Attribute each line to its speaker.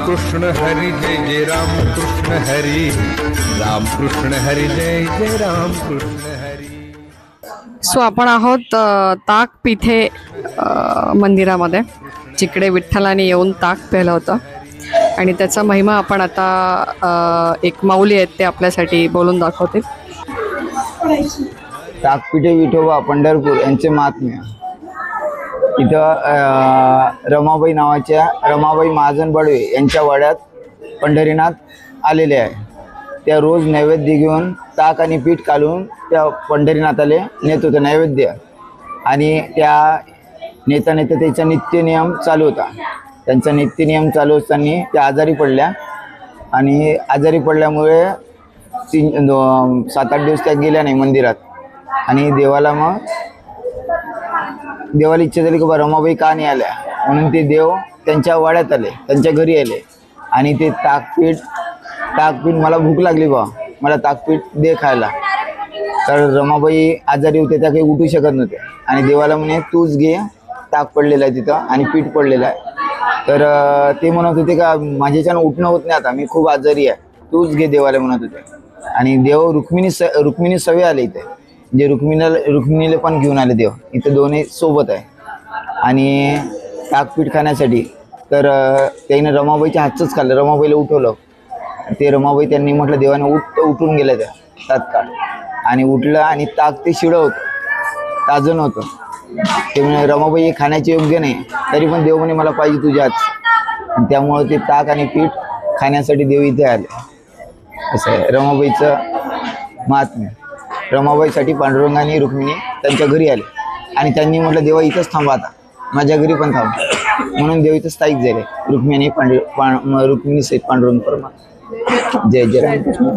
Speaker 1: कृष्ण हरी जय जय राम कृष्ण हरी, राम कृष्ण हरी जय जय Ram Krishna Hari.
Speaker 2: So आपण आहोत ताकपीठे मंदिरामध्ये, जिकडे विठ्ठलाने येऊन ताक प्यायलं होतं आणि त्याचा महिमा आपण आता एक माऊली आहेत ते आपल्यासाठी बोलून दाखवतील।
Speaker 3: ताकपीठे विठोबा पंढरपूर यांचे महात्म्य। इथं रमाबाई नावाच्या रमाबाई महाजन बडवे यांच्या वाड्यात पंढरीनाथ आलेले आहे। त्या रोज नैवेद्य घेऊन ताक आणि पीठ काढून त्या पंढरीनाथाले नेत होते नैवेद्य, आणि त्या नेता नेता त्याचा नित्यनियम चालू होता। त्यांचा नित्यनियम चालू असताना त्या आजारी पडल्या, आणि आजारी पडल्यामुळे 7-8 दिवस त्या गेल्या नाही मंदिरात। आणि देवाला इच्छा झाली की बा रमाबाई का नाही आल्या, म्हणून ते देव त्यांच्या वाड्यात आले, त्यांच्या घरी आले, आणि ते ताकपीठ मला भूक लागली बा, मला ताकपीठ दे खायला। तर रमाबाई आजारी होते, त्या काही उठू शकत नव्हत्या, आणि देवाला म्हणे तूच घे, ताक पडलेलं आहे तिथं आणि पीठ पडलेलं आहे। तर ते म्हणत होते का माझ्याच्यानं उठणं होत नाही, आता मी खूप आजारी आहे, तूच घे देवाला म्हणत होते। आणि देव रुक्मिणी सवे आले इथे, जे रुक्मिणीला पण घेऊन आले देव, इथे दोन्ही सोबत आहे। आणि ताकपीठ खाण्यासाठी तर त्याने रमाबाईच्या हातचंच खाल्लं, रमाबाईला उठवलं। ते रमाबाई त्यांनी म्हटलं देवाने उठून गेल्या त्या तात्काळ, आणि उठलं, आणि ताक ते शिळं होतं, ताजं नव्हतं। ते म्हणे रमाबाई हे खाण्याचे योग्य नाही, तरी पण देव म्हणे मला पाहिजे तुझ्या हात, त्यामुळे ते ताक आणि पीठ खाण्यासाठी देव इथे आले। असं आहे रमाबाईचं महात्म्य। रमाबाईसाठी पांडुरंग आणि रुक्मिणी त्यांच्या घरी आले, आणि त्यांनी म्हटलं देवा इथंच थांबा, आता माझ्या घरी पण थांबा, म्हणून देव इथं स्थायिक झाले। रुक्मिणी सहित पांडुरंग परमात्मा। जय जय राम कृष्ण।